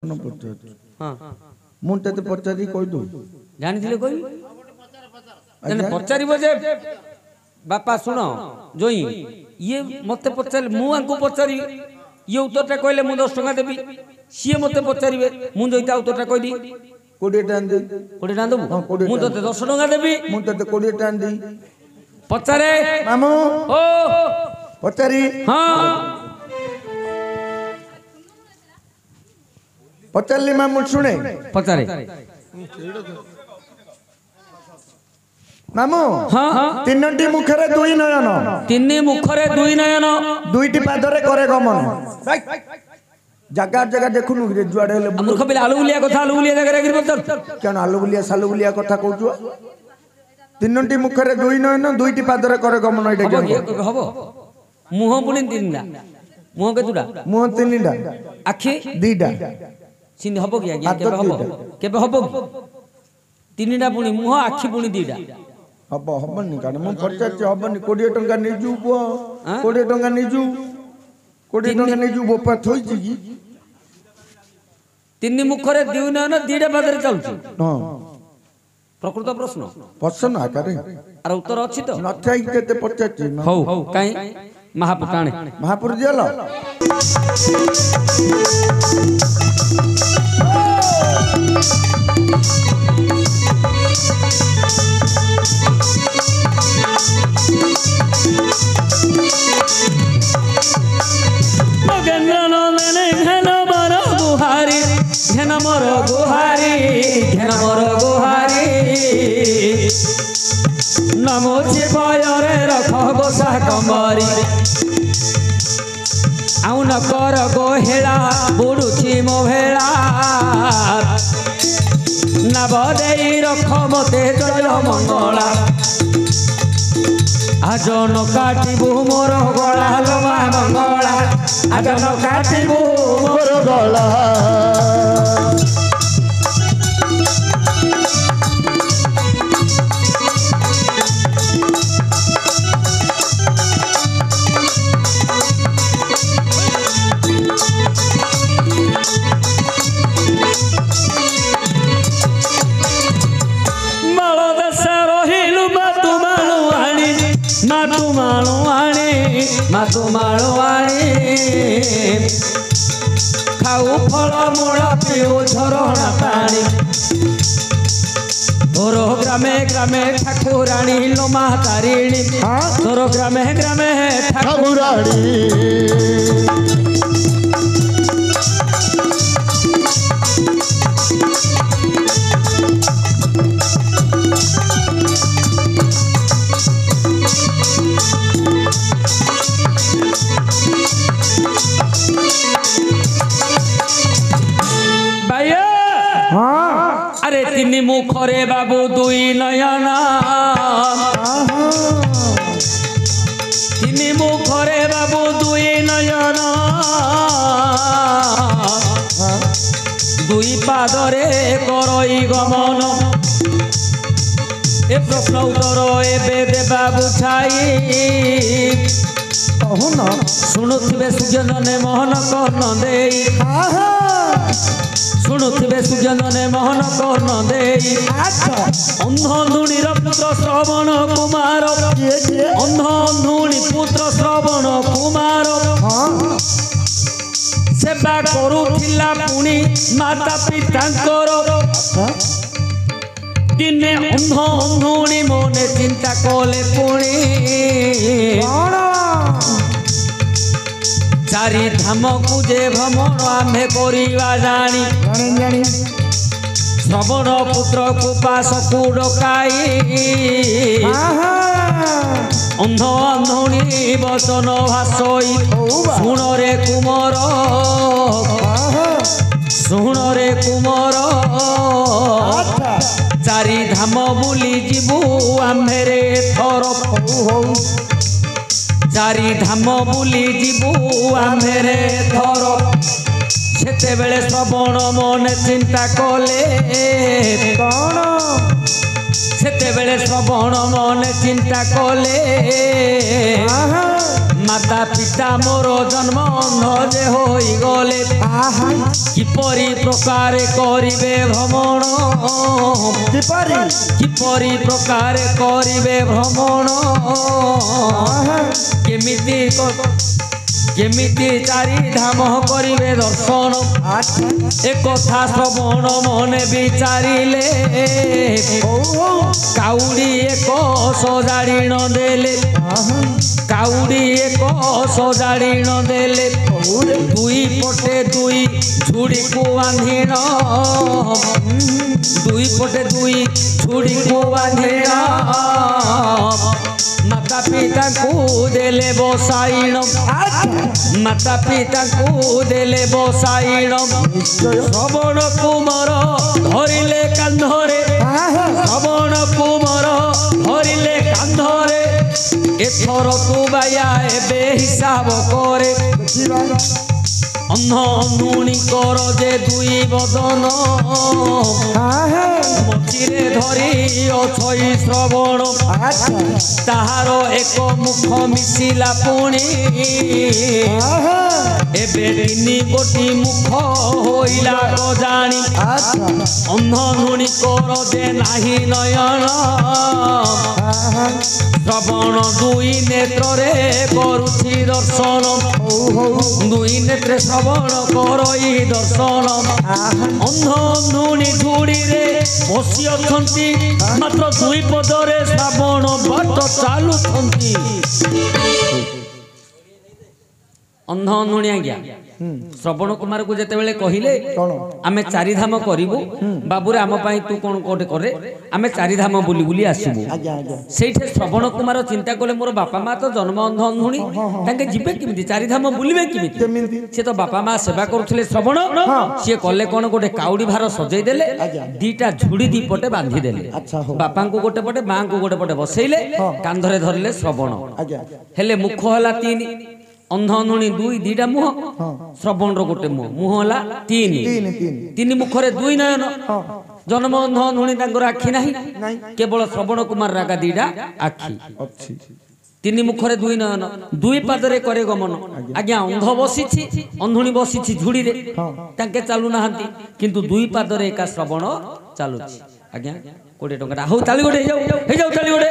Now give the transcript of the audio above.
हाँ मुझे तो पचारि कह दो जानी थिले कोई जने पचारि बजे बापा सुनो जोई ये मते पचार मु आंको पचारि ये उत्तरटा कहले मु 10 टका देबी सी मते पचारिबे मु जोईता उत्तरटा कहि दी 20 टान दे 20 टान देबो मु तते 10 टका देबी मु तते 20 टान दी पचारे मामू ओ पचारि हां पचारली मामू सुने पचारे मामू हाँ हाँ तीनटी मुखरे दुई नयन तीन मुखरे दुई नयन दुईटी पादरे करे गमन जगह जगह देखुनु रे जुआडे हेले मूर्ख पिला आलू बुलिया कथा आलू बुलिया जगह रे पचार केन आलू बुलिया सालू बुलिया कथा कहजु तीनटी मुखरे दुई नयन दुईटी पादरे करे गमन एटा के हबो मुह पुनी तीनटा मुह केतुडा मुह तीनटा आखि दीटा सिंध हबो कि आज्ञा केबे हबो तीनटा पुनी मुह आखि पुनी दीटा हबो हबनी काने मु पचाच हबनी 20 टंका नेजु बो 20 टंका नेजु 20 टंका नेजु बोपा थोई जी तीन मुखरे दुई नयन दीटा पादरे चलछि हां प्रकृत प्रश्न प्रश्न आकारे आर उत्तर अछि तो नथाई केते पचाच हौ काई महापुटाणे महापुर दियलो घन मोर गुहारी नमोची बयरे रख गोसा कमरी आउ न कर गोहेला बुड़ुची मो भेला नव देई रख मते जय मंगला आज न काटिबू मोर गला लमा मंगला आज न काटिबू मोर गला मातुमाळुआणी खाऊ फल मूल पिऊ झरणा पानी तोर ग्रामे ग्रामे ठाकुराणी लोमा तारिणी तोर ग्रामे ग्रामे ठाकुराणी अरे तीन मुखरे बाबू दुई नयन तीन मुखरे बाबू दुई नयन दुई पादरे करई गमन ए प्रश्न उत्तर एबे देबा बुझाई शुणुवे सुजनने मोहन कर्ण देई शुणुवे सुजनने मोहन कर्ण देई अंधुणीर पुत्र श्रवण कुमार अंधुणी पुत्र श्रवण कुमार सेवा करुथिला पुणी माता पितांकर दिने अंधुणी मने चिंता कले पुणी चारि धाम को जे भ्रमण आमे करिवा जानी श्रवण पुत्र को पास को डकाई अंध अंधुणी बसन भाषई शुण रे कुमर चारि धाम बुली जीवु आमे रे थर चारि धाम बुली जीवु आमे रे थर सेते बेले श्रवण मने चिंता कले सेते बेले श्रवण मने चिंता कले माता पिता मोर जन्म अंध जे होई गले किपरि प्रकार करिवे भ्रमण किपरि प्रकार करिवे भ्रमण केमिति चारि धाम करिवे दर्शन एक कथा श्रवण मने विचारिले काउडी एक सजाड़ी न देले काउडी एक सजाड़ी न देले दुई पटे दुई झुड़ी को बांधिन दुई पटे दुई झुड़ी को बांधिन माता पिता को देले बसाइण माता पिता को देले बसाइण श्रवण कुमार धरिले कांधरे श्रवण कुमार धरिले कांधरे एथर तू बाया एबे हिसाब करे अन्नुणी कर जे दुई बदन मचिरे धरी अछई श्रवण ताहार एक मुख मिशिला पुणी एबे तिनि गोटी मुख होइला गजाणी अन्नुणी कर जे नाही नयन श्रवण दुई नेत्रे करुछि दर्शन दुई नेत्रे श्रवण करई दर्शन अंध अंधुणी झुड़ी रे बसी अछंती मात्र दुई पदरे श्रावण बाट चालुछंती अंध अंधुणी आज्ञा श्रवण कुमार को जेतेबेले कहिले आमे चारि धाम करिवु बाबूरे आम पई तू कोन कोटे करे आमे चारि धाम बुली बुली आसीबु सेठे श्रवण कुमार चिंता कले मोर बापा मा तो जन्म अंध अंधुणी तांके जिबे किमिति चारि धाम बुलिबे किमिति से तो बापा मा सेवा करथले श्रवण से कले कोन गोटे काउडी भार सजै देले दीटा झुड़ी दी पटे बांधी देले बापा को गोटे पटे मां को गोटे पटे बसैले कांधरे धरले श्रवण हेले मुख होला तीन अंध अंधुणी दुई दीटा मुह श्रवण रो गोटे मुह मुह होला तीन तीन मुखरे दुई नयन जन्म अंध अंधुणी तांकर आखि नाही केवल श्रवण कुमार रागा दीटा आखि तीन मुखरे दुई नयन दुई पादरे करे गमन आज्ञा अंध बसिछि अंधुणी बसिछि झुड़ी रे तांके चालू नाहंती किंतु दुई पादरे एका श्रवण चालुछि आज्ञा 20 टंका हो ताली गोटे हे जाऊ ताली गोटे